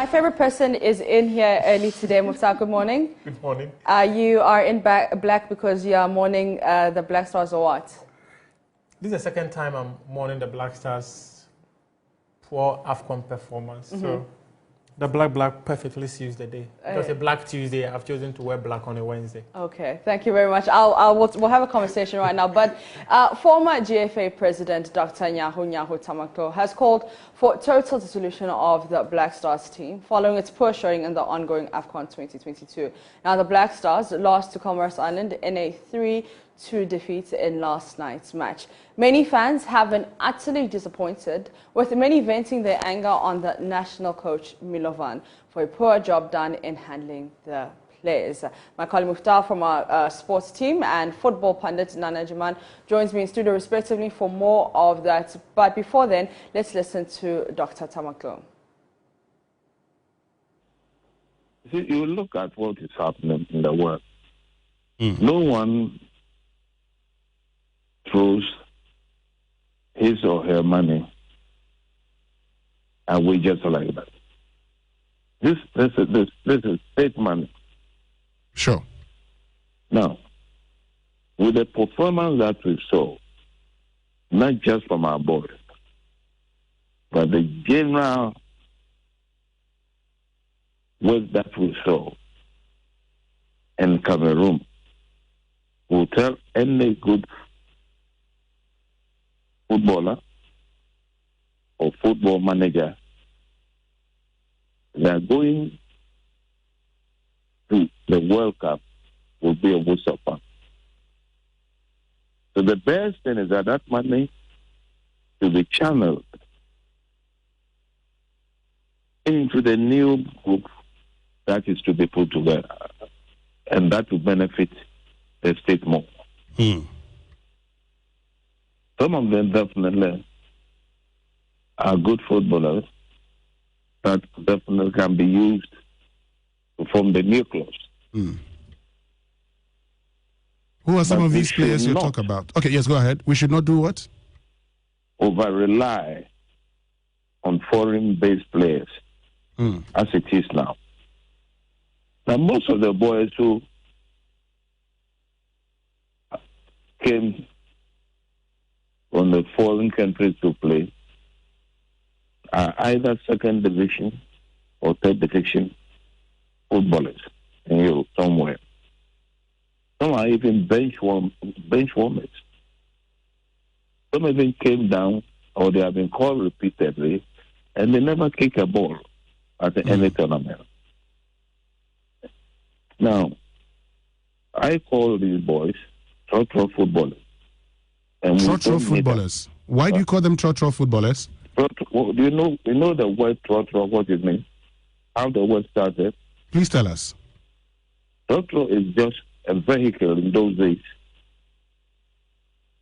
my favorite person is in here early today. Mufta, good morning. Good morning. You are in black because you are mourning the Black Stars or what? This is the second time I'm mourning the Black Stars' poor AFCON performance. So the black perfectly suits the day. It was a Black Tuesday. I've chosen to wear black on a Wednesday. Okay, thank you very much. We'll have a conversation right now. But former GFA President Dr. Nyahu Tamaklo has called for total dissolution of the Black Stars team following its poor showing in the ongoing AFCON 2022. Now, the Black Stars lost to Comoros Island in a 3-2 defeat in last night's match. Many fans have been utterly disappointed, with many venting their anger on the national coach Milovan for a poor job done in handling the players. My colleague Mufta from our sports team and football pundit Nana Jaman joins me in studio respectively for more of that. But before then, let's listen to Dr. Tamaklo. You look at what is happening in the world. No one throws his or her money and we just like that. This is state money. Sure. Now, with the performance that we saw, not just from our board, but the general work that we saw in Cameroon, will tell any good footballer or football manager that going to the World Cup will be a waste of fun. So the best thing is that money to be channeled into the new group that is to be put together, and that will benefit the state more. Some of them definitely are good footballers that definitely can be used to form the nucleus. Who are some of these players you talk about? Okay, yes, go ahead. We should not do what? Over-rely on foreign-based players as it is now. Now, most of the boys who came from the foreign countries to play are either second division or third division footballers in Europe somewhere. Some are even bench warmers. Some even came down or they have been called repeatedly and they never kick a ball at any tournament. Now, I call these boys trotro footballers. Trotro footballers. Why do you call them trotro footballers? Do you know the word trotro, what it means? How the word started? Please tell us. Trotro is just a vehicle in those days.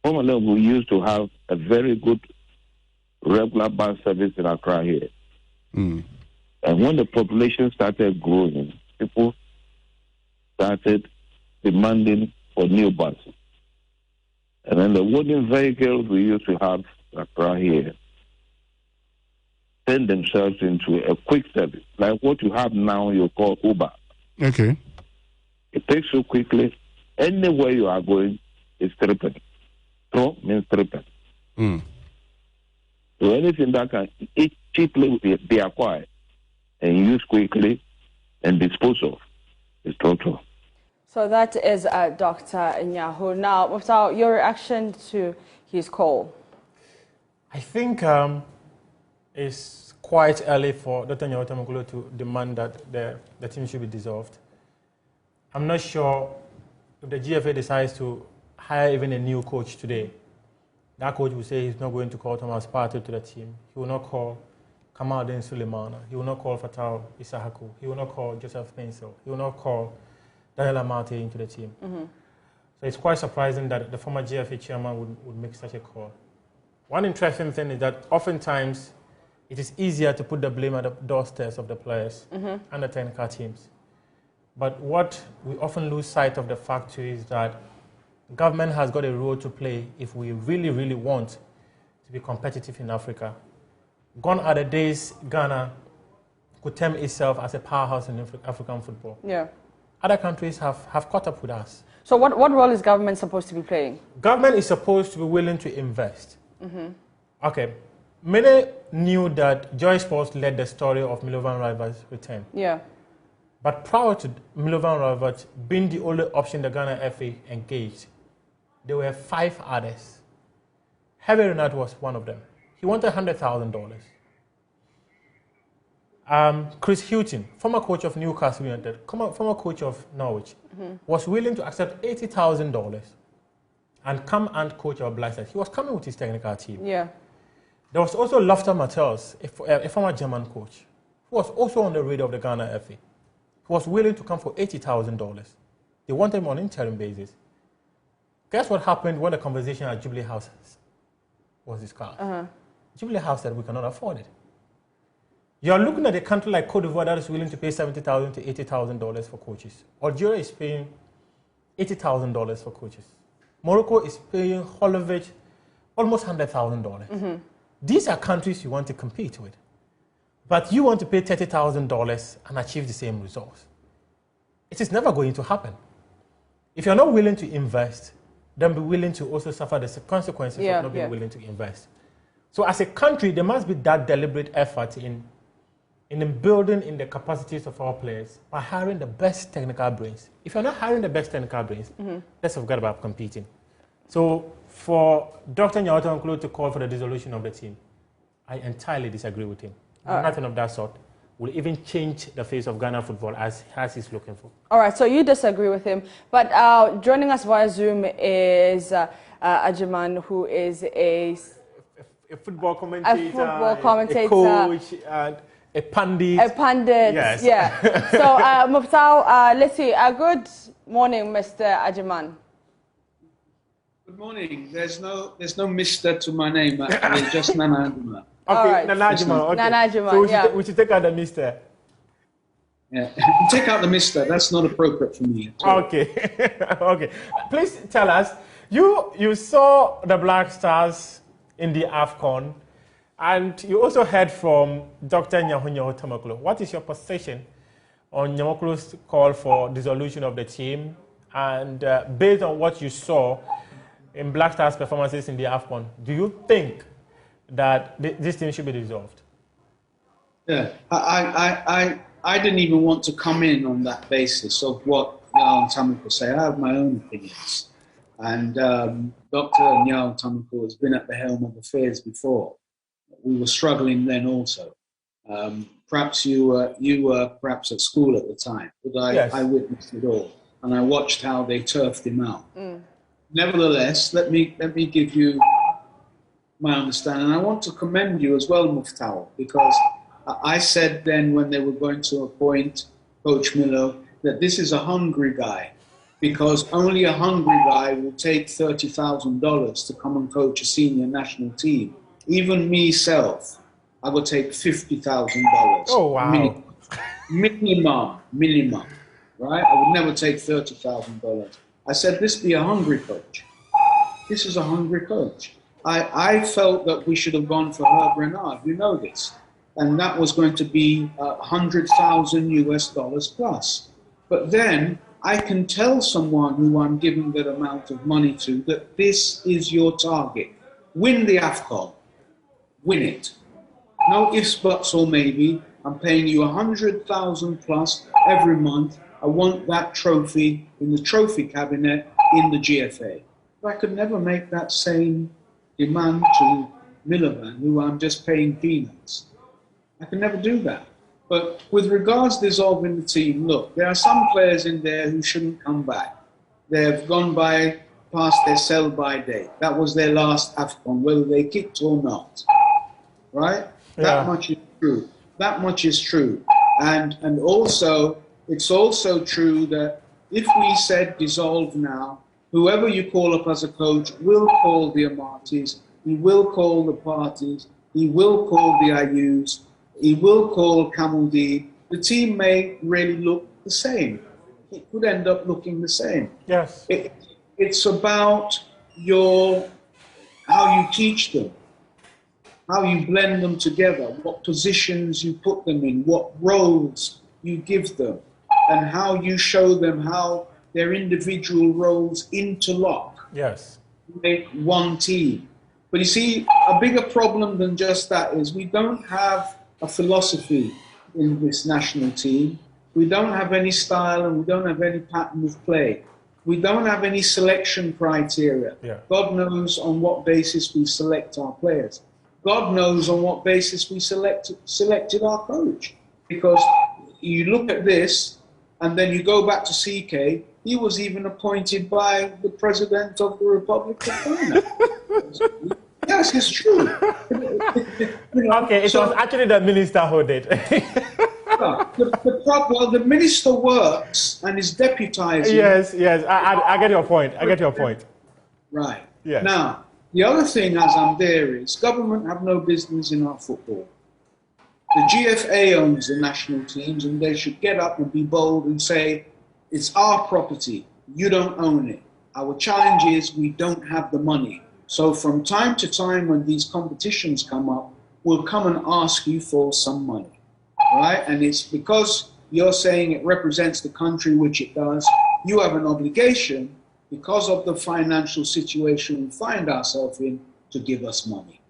Formerly, we used to have a very good regular bus service in Accra here. And when the population started growing, people started demanding for new buses. And then the wooden vehicles we used to have Accra here turned themselves into a quick service, like what you have now you call Uber. Okay. It takes you quickly. Anywhere you are going is tripping. Tro means tripping. So anything that can cheaply be acquired and used quickly and disposed of is trotro. So that is Dr. Nyahu. Now, Mufta, your reaction to his call? I think it's quite early for Dr. Nyahu Tamaklo to demand that the team should be dissolved. I'm not sure if the GFA decides to hire even a new coach today. That coach will say he's not going to call Thomas Partey to the team. He will not call Kamaldeen Sulemana. He will not call Fatal Isahaku. He will not call Joseph Pencil. He will not call Daniel Amate into the team. So it's quite surprising that the former GFA chairman would make such a call. One interesting thing is that oftentimes it is easier to put the blame at the doorsteps of the players and the technical teams. But what we often lose sight of the fact too is that government has got a role to play if we really, really want to be competitive in Africa. Gone are the days Ghana could term itself as a powerhouse in African football. Yeah. Other countries have caught up with us. So what role is government supposed to be playing? Government is supposed to be willing to invest. Okay. Many knew that Joy Sports led the story of Milovan Rivers' return. Yeah. But prior to Milovan Rivers being the only option the Ghana FA engaged, there were 5 others. Heavy Renard was one of them. He wanted $100,000. Chris Houghton, former coach of Newcastle United, former coach of Norwich, was willing to accept $80,000 and come and coach our Black Stars. He was coming with his technical team. Yeah. There was also Lofter Mattels, a former German coach, who was also on the radar of the Ghana FA. He was willing to come for $80,000. They wanted him on an interim basis. Guess what happened when the conversation at Jubilee House was discussed? Jubilee House said we cannot afford it. You're looking at a country like Cote d'Ivoire that is willing to pay $70,000 to $80,000 for coaches. Algeria is paying $80,000 for coaches. Morocco is paying Holovic almost $100,000. These are countries you want to compete with. But you want to pay $30,000 and achieve the same results. It is never going to happen. If you're not willing to invest, then be willing to also suffer the consequences of not being willing to invest. So as a country, there must be that deliberate effort in building in the capacities of our players by hiring the best technical brains. If you're not hiring the best technical brains, let's forget about competing. So for Dr. Nyawo Tamaklo to call for the dissolution of the team, I entirely disagree with him. Nothing of that sort will even change the face of Ghana football as he's looking for. All right, so you disagree with him. But joining us via Zoom is Ajiman, who is a football commentator, a coach, and a pundit. A pundit, yes. Yeah. So, Muftau, let's see. Good morning, Mr. Ajiman. Good morning. There's no Mr. to my name. It's just Nana Ajiman. Okay, right. Nana Ajiman. Okay. Nana Ajiman, so we should take out the Mr. Yeah, take out the Mr. That's not appropriate for me. Okay. Okay. Please tell us. You saw the Black Stars in the AFCON. And you also heard from Dr. Nyawo Tamaklo. What is your position on Nyamaklo's call for dissolution of the team? And based on what you saw in Black Stars' performances in the AFCON, do you think that this team should be dissolved? Yeah, I didn't even want to come in on that basis of what Nyawo Tamaklo said. I have my own opinions. And Dr. Nyawo Tamaklo has been at the helm of affairs before. We were struggling then also. Perhaps you were perhaps at school at the time, but I witnessed it all, and I watched how they turfed him out. Nevertheless, let me give you my understanding. I want to commend you as well, Muftau, because I said then when they were going to appoint Coach Milo that this is a hungry guy, because only a hungry guy will take $30,000 to come and coach a senior national team. Even myself, I would take $50,000. Oh, wow. Minimum, right? I would never take $30,000. I said, this be a hungry coach. This is a hungry coach. I felt that we should have gone for Herb Renard, you know this. And that was going to be $100,000 plus. But then I can tell someone who I'm giving that amount of money to that this is your target. Win the AFCON. Win it. No ifs, buts, or maybe. I'm paying you $100,000 plus every month. I want that trophy in the trophy cabinet in the GFA. But I could never make that same demand to Milovan, who I'm just paying peanuts. I can never do that. But with regards to dissolving the team, look, there are some players in there who shouldn't come back. They've gone past their sell-by date. That was their last AFCON, whether they kicked or not. Right? Yeah. That much is true. That much is true. And also, it's also true that if we said dissolve now, whoever you call up as a coach will call the Amatis, he will call the parties, he will call the IUs, he will call Camel D. The team may really look the same. It could end up looking the same. Yes. It's about how you teach them. how you blend them together, what positions you put them in, what roles you give them, and how you show them how their individual roles interlock. Yes. Make one team. But you see, a bigger problem than just that is we don't have a philosophy in this national team. We don't have any style and we don't have any pattern of play. We don't have any selection criteria. Yeah. God knows on what basis we select our players. God knows on what basis we selected our coach. Because you look at this and then you go back to CK, he was even appointed by the President of the Republic of Ghana. Yes, it's true. Okay, it was actually the minister who did. The minister works and is deputizing. Yes, I get your point. I get your point. Right. Yes. Now, the other thing as I'm there is government have no business in our football. The GFA owns the national teams and they should get up and be bold and say, it's our property, you don't own it. Our challenge is we don't have the money. So from time to time when these competitions come up, we'll come and ask you for some money, right? And it's because you're saying it represents the country, which it does, you have an obligation because of the financial situation we find ourselves in to give us money,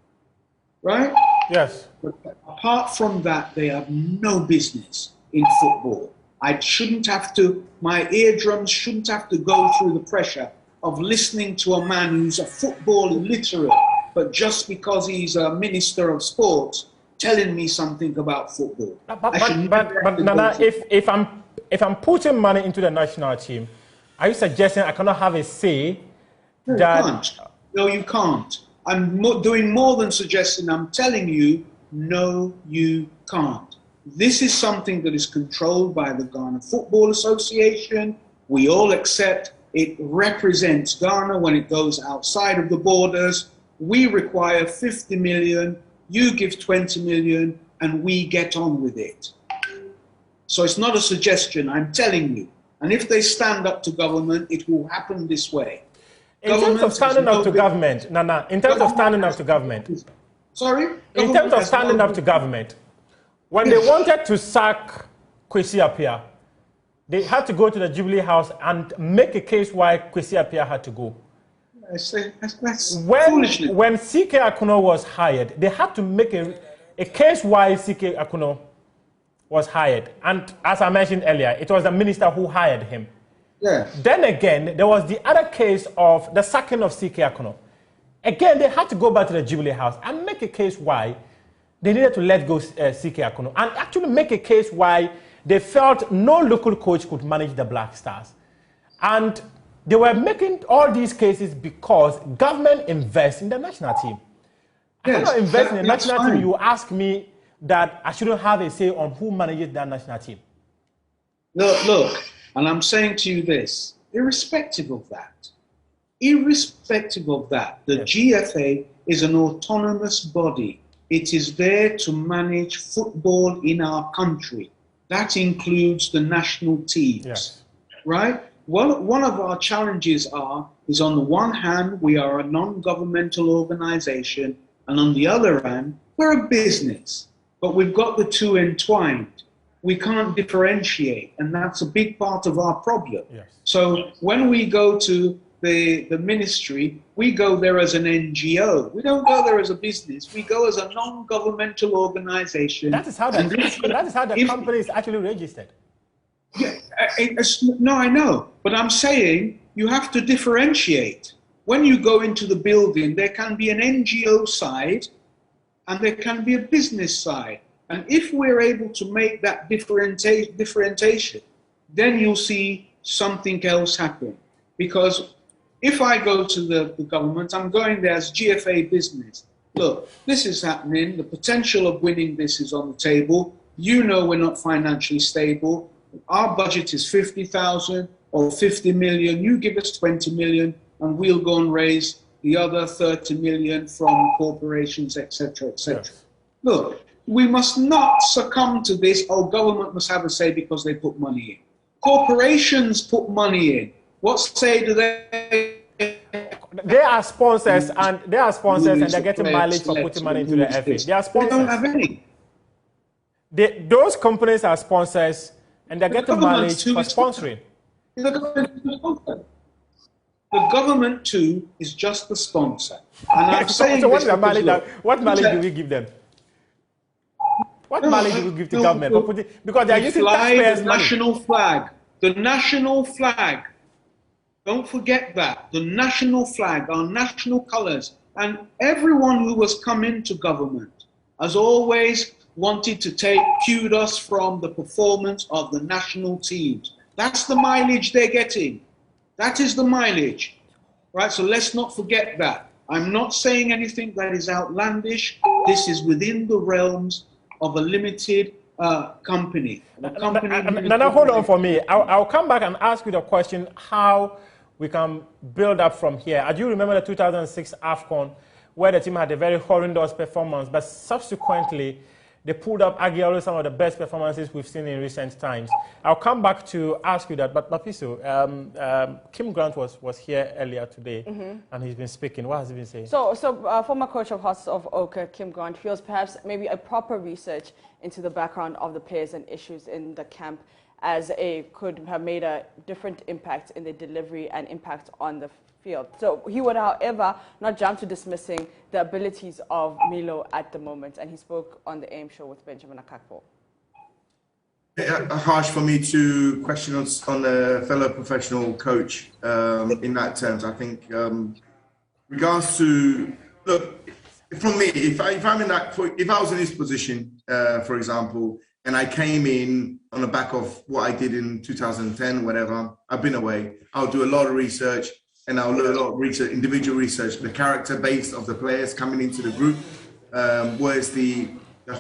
right? Yes. But apart from that, they have no business in football. My eardrums shouldn't have to go through the pressure of listening to a man who's a football illiterate, but just because he's a minister of sports, telling me something about football. But Nana, if I'm putting money into the national team, are you suggesting I cannot have a say? No, that... you can't. No, you can't. I'm doing more than suggesting. I'm telling you, no, you can't. This is something that is controlled by the Ghana Football Association. We all accept it represents Ghana when it goes outside of the borders. We require 50 million, you give 20 million, and we get on with it. So it's not a suggestion, I'm telling you. And if they stand up to government, it will happen this way. In terms of standing up to government, Nana, in terms of standing up to government. Sorry? In terms of standing up to government, when they wanted to sack Kwesi Appiah, they had to go to the Jubilee House and make a case why Kwesi Appiah had to go. That's foolishness. When CK Akuno was hired, they had to make a case why CK Akuno was hired. And as I mentioned earlier, it was the minister who hired him. Yes. Then again, there was the other case of the sacking of CK Akuno. Again, they had to go back to the Jubilee House and make a case why they needed to let go CK Akuno and actually make a case why they felt no local coach could manage the Black Stars. And they were making all these cases because government invests in the national team. Yes, I cannot invest in the national team. You ask me that I shouldn't have a say on who manages that national team. Look, and I'm saying to you this, irrespective of that, the GFA is an autonomous body. It is there to manage football in our country. That includes the national teams, yes. Right? Well, one of our challenges is on the one hand, we are a non-governmental organization, and on the other hand, we're a business, but we've got the two entwined. We can't differentiate, and that's a big part of our problem. Yes. So when we go to the ministry, we go there as an NGO. We don't go there as a business. We go as a non-governmental organization. That is how the company is actually registered. Yeah, no, I know. But I'm saying you have to differentiate. When you go into the building, there can be an NGO side and there can be a business side. And if we're able to make that differentiation, then you'll see something else happen. Because if I go to the government, I'm going there as GFA business. Look, this is happening. The potential of winning this is on the table. You know we're not financially stable. Our budget is 50,000 or 50 million. You give us 20 million and we'll go and raise the other 30 million from corporations, etc., etc. Yes. Look, we must not succumb to this, government must have a say because they put money in. Corporations put money in. What say do they? They are sponsors, and they're getting mileage for putting money into the FA. They are sponsors. They don't have any. Those companies are sponsors, and they're getting mileage for sponsoring. The government too is just the sponsor. And I'm saying so what mileage do we give them? What mileage do we give to government? Because they are using taxpayers' money. The national flag. Don't forget that. The national flag, our national colors. And everyone who has come into government has always wanted to take kudos from the performance of the national teams. That's the mileage they're getting. That is the mileage. Right? So let's not forget that. I'm not saying anything that is outlandish. This is within the realms of a limited company. Now, hold on for me. I'll come back and ask you the question how we can build up from here. I do remember the 2006 AFCON where the team had a very horrendous performance, but subsequently they pulled up arguably some of the best performances we've seen in recent times. I'll come back to ask you that, but Mapiso, Kim Grant was here earlier today, and he's been speaking. What has he been saying? So former coach of Hearts of Oak, Kim Grant, feels perhaps maybe a proper research into the background of the players and issues in the camp could have made a different impact in the delivery and impact on the field. So he would, however, not jump to dismissing the abilities of Milo at the moment, and he spoke on the AM show with Benjamin Akakpo. Harsh for me to question on a fellow professional coach in that terms. I think regards to, look, from me, if I was in his position, for example, and I came in on the back of what I did in 2010, whatever, I've been away, I'll do a lot of research, and I'll do a lot of research, individual research, the character base of the players coming into the group, where's the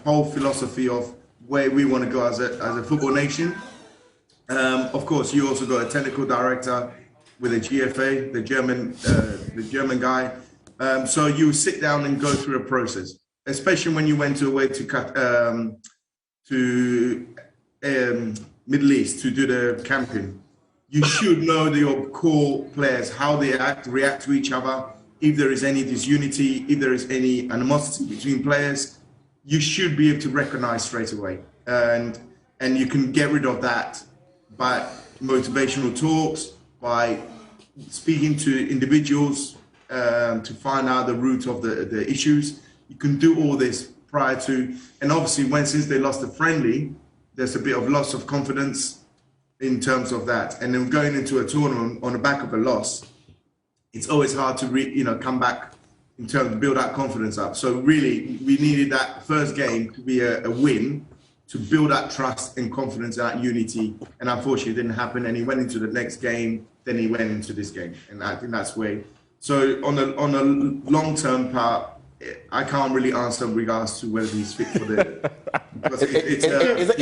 whole philosophy of where we want to go as a football nation. Of course, you also got a technical director with a GFA, the German guy. So you sit down and go through a process, especially when you went away to Middle East to do the camping. You should know your core players, how they react to each other. If there is any disunity, if there is any animosity between players, you should be able to recognize straight away. And you can get rid of that by motivational talks, by speaking to individuals to find out the root of the issues. You can do all this prior to, and obviously since they lost the friendly, there's a bit of loss of confidence in terms of that. And then going into a tournament on the back of a loss, it's always hard to come back in terms of build that confidence up. So really, we needed that first game to be a win to build that trust and confidence and that unity. And unfortunately, it didn't happen. And he went into the next game, then he went into this game. And I think that's where. So on a long-term part, I can't really answer in regards to whether he's fit for the. Is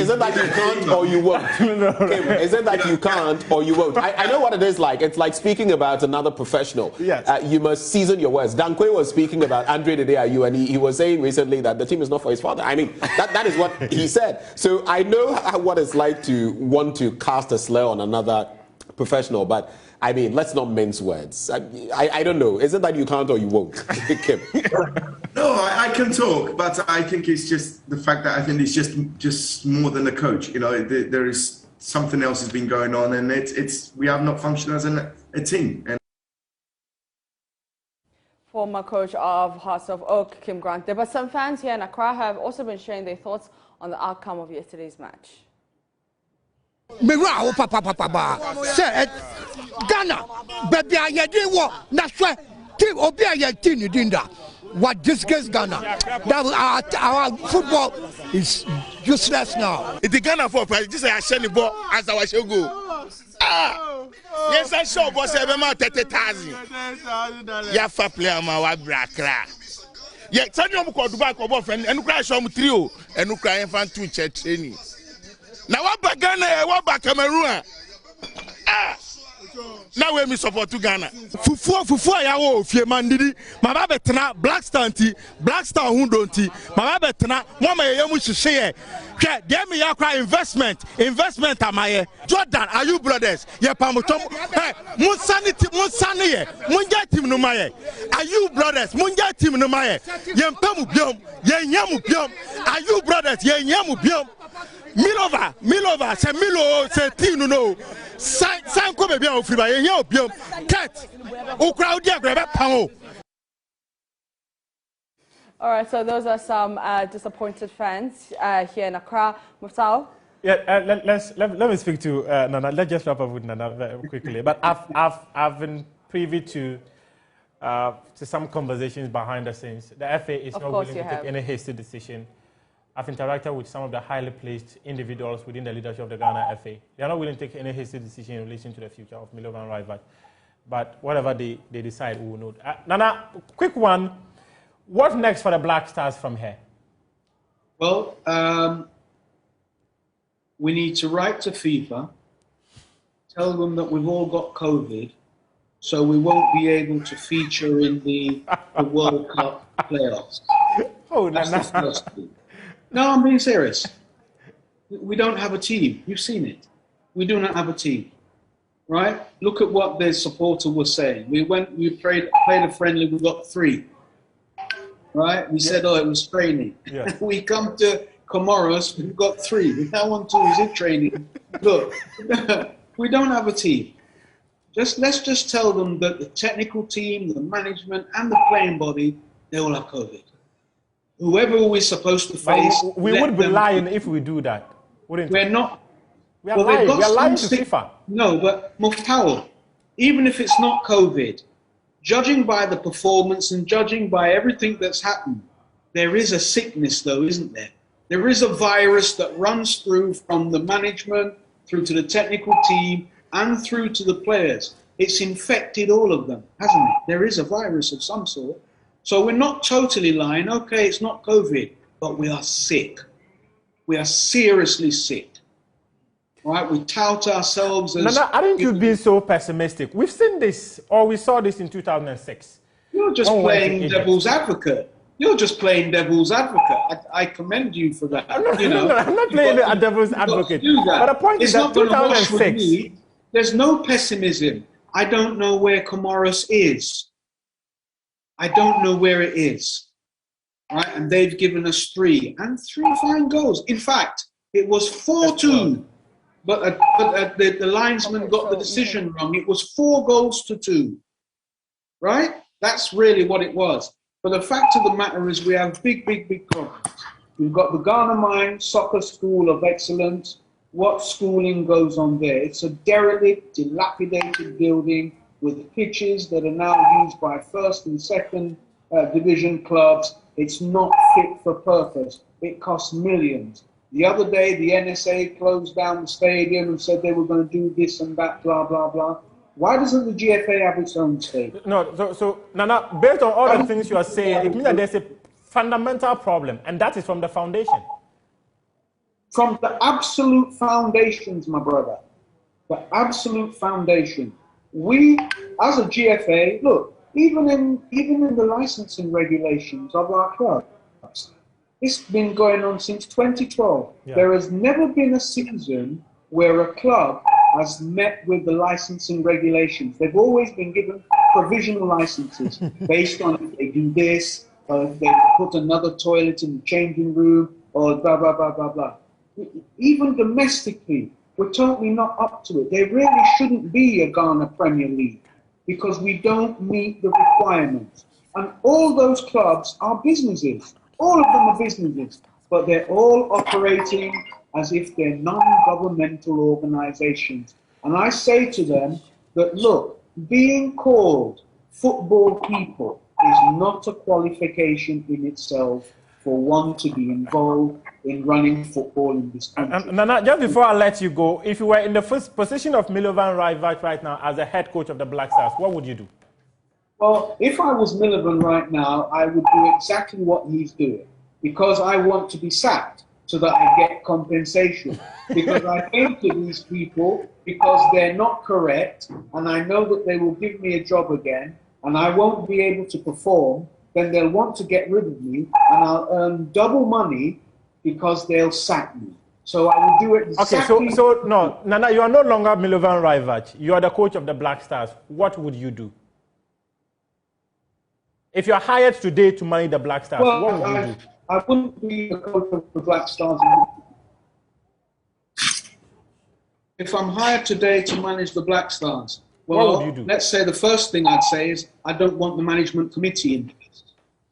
it that you can't or you won't? Is it that you can't or you won't? I know what it is like. It's like speaking about another professional. Yes. You must season your words. Dankwe was speaking about Andre Dedeayu, and he was saying recently that the team is not for his father. I mean, that is what he said. So I know what it's like to want to cast a slur on another professional, but I mean, let's not mince words. I don't know. Is it that you can't or you won't? Kim? No, I can talk, but I think it's just the fact that I think it's just more than a coach. There is something else has been going on, and we have not functioned as a team. And former coach of Hearts of Oak, Kim Grant. There were some fans here in Accra have also been sharing their thoughts on the outcome of yesterday's match. Ghana, baby, I didn't want Nasra, team, Obia, team, what disgrace Ghana. That our football is useless now. It's the Ghana for just a shiny ball as our show go. Yes, I saw was a man 30,000. Yeah, for player, my brakra. Yeah, tell you called back of friend and crash on trio and crying fan 2 training. Now what back Ghana, what back Cameroon? Now we support to Ghana. Fufu ya wo fie mandidi. Mama betena Black Star nti, Black Star hu donti. Mama betena mo ma ye mu hihye ye. Hwe de me ya kra investment amaye. Jordan, are you brothers? Ye pamotom. Hey, mun sani ye. Mun ja team no maye. Are you brothers? Mun ja team no maye. Ye mpamu biom, ye nyamu biom. Are you brothers? Ye nyamu biom. Milova, se Milo, se team no. Sanko baby on free by here biom. Cat. O crowd dia grab pao. All right, so those are some disappointed fans here in Accra. Muftao? Yeah, let me speak to Nana. Let's just wrap up with Nana very quickly. But I've been privy to some conversations behind the scenes. The FA is not willing to take any hasty decision. I've interacted with some of the highly placed individuals within the leadership of the Ghana FA. They are not willing to take any hasty decision in relation to the future of Milovan Raivat. But whatever they decide, we will know. Nana, quick one. What's next for the Black Stars from here? Well, we need to write to FIFA, tell them that we've all got COVID, so we won't be able to feature in the World Cup playoffs. Oh, that's the first thing. No, I'm being serious. We don't have a team. You've seen it. We do not have a team, right? Look at what the supporter was saying. We played a friendly, we got 3. Right? We said, oh, it was training. Yeah. We come to Comoros, we've got 3. We now want 2, is it training? Look, we don't have a team. Let's just tell them that the technical team, the management, and the playing body, they all have COVID. Whoever we're supposed to face... We would be lying if we do that, wouldn't we? We're not. We are lying. We are lying to FIFA. No, but Muftawal, even if it's not COVID, judging by the performance and judging by everything that's happened, there is a sickness though, isn't there? There is a virus that runs through from the management, through to the technical team, and through to the players. It's infected all of them, hasn't it? There is a virus of some sort. So we're not totally lying. Okay, it's not COVID, but we are sick. We are seriously sick. Right? We tout ourselves as... No, aren't you being so pessimistic? We've seen this, or we saw this in 2006. You're just playing devil's advocate. You're just playing devil's advocate. I commend you for that. I'm not playing a devil's advocate. But the point is that 2006... There's no pessimism. I don't know where Comoros is. I don't know where it is. Right? And they've given us 3. And 3 fine goals. In fact, it was 4-2. But the linesman got the decision wrong. It was 4 goals to 2. Right? That's really what it was. But the fact of the matter is we have big problems. We've got the Ghana Mine Soccer School of Excellence. What schooling goes on there? It's a derelict, dilapidated building with pitches that are now used by 1st and 2nd division clubs. It's not fit for purpose. It costs millions. The other day, the NSA closed down the stadium and said they were going to do this and that, blah, blah, blah. Why doesn't the GFA have its own stadium? No, so Nana, based on all the things you are saying, it means that there's a fundamental problem, and that is from the foundation. From the absolute foundations, my brother. The absolute foundation. We, as a GFA, look, even in the licensing regulations of our clubs, it's been going on since 2012. Yeah. There has never been a season where a club has met with the licensing regulations. They've always been given provisional licenses based on if they do this, or if they put another toilet in the changing room, or blah, blah, blah, blah, blah. Even domestically, we're totally not up to it. There really shouldn't be a Ghana Premier League because we don't meet the requirements. And all those clubs are businesses. All of them are businesses, but they're all operating as if they're non-governmental organizations. And I say to them that, look, being called football people is not a qualification in itself for one to be involved in running football in this country. Nana, just before I let you go, if you were in the first position of Milovan Raivat right now as the head coach of the Black Stars, what would you do? Well, if I was Milovan right now, I would do exactly what he's doing because I want to be sacked. so that I get compensation. Because I came to these people because they're not correct, and I know that they will give me a job again, and I won't be able to perform, then they'll want to get rid of me, and I'll earn double money because they'll sack me. So I will do it exactly... Okay, so no, Nana, you are no longer Milovan Rajvac. You are the coach of the Black Stars. What would you do? If you are hired today to manage the Black Stars, what would you do? I wouldn't be the coach of the Black Stars. If I'm hired today to manage the Black Stars, well, what would you do? Let's say the first thing I'd say is I don't want the management committee in place.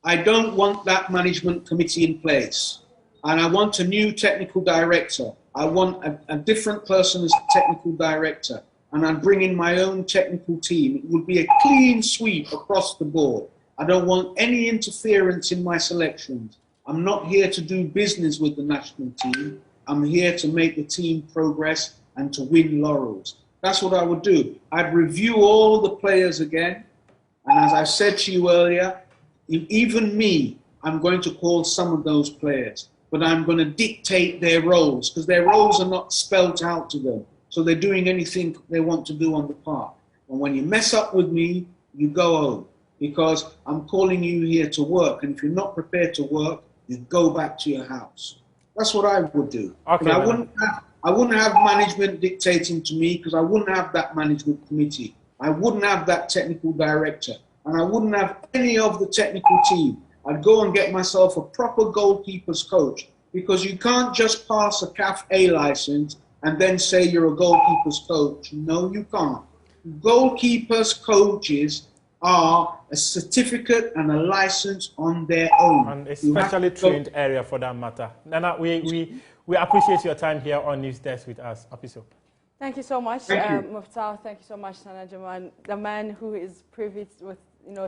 I don't want that management committee in place. And I want a new technical director. I want a different person as technical director. And I'm bringing my own technical team. It would be a clean sweep across the board. I don't want any interference in my selections. I'm not here to do business with the national team. I'm here to make the team progress and to win laurels. That's what I would do. I'd review all the players again. And as I said to you earlier, even me, I'm going to call some of those players, but I'm going to dictate their roles because their roles are not spelled out to them. So they're doing anything they want to do on the park. And when you mess up with me, you go home because I'm calling you here to work. And if you're not prepared to work, you go back to your house. That's what I would do. Okay, but I wouldn't have management dictating to me because I wouldn't have that management committee. I wouldn't have that technical director. And I wouldn't have any of the technical team. I'd go and get myself a proper goalkeeper's coach because you can't just pass a CAF A license and then say you're a goalkeeper's coach. No, you can't. Goalkeepers' coaches are a certificate and a license on their own. And a specially trained area for that matter. Nana, we appreciate your time here on News Desk with us. Apiso. Thank you so much, Muftar. Thank you so much, Nana Jaman, the man who is privy with,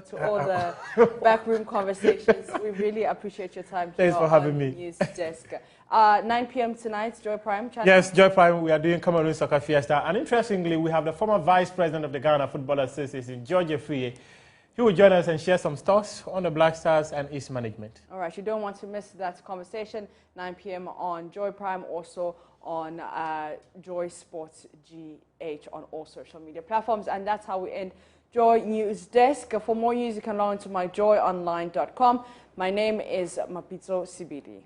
to all the backroom conversations. We really appreciate your time. Thanks for having me. News Desk. 9 p.m. tonight, Joy Prime channel. Yes, Joy Prime. We are doing Cameroon Soccer Fiesta, and interestingly, we have the former Vice President of the Ghana Football Association, George Efriye. He will join us and share some thoughts on the Black Stars and its management. All right, you don't want to miss that conversation. 9 p.m. on Joy Prime, also on Joy Sports GH on all social media platforms. And that's how we end Joy News Desk. For more news, you can log on to myjoyonline.com. My name is Mapito Sibidi.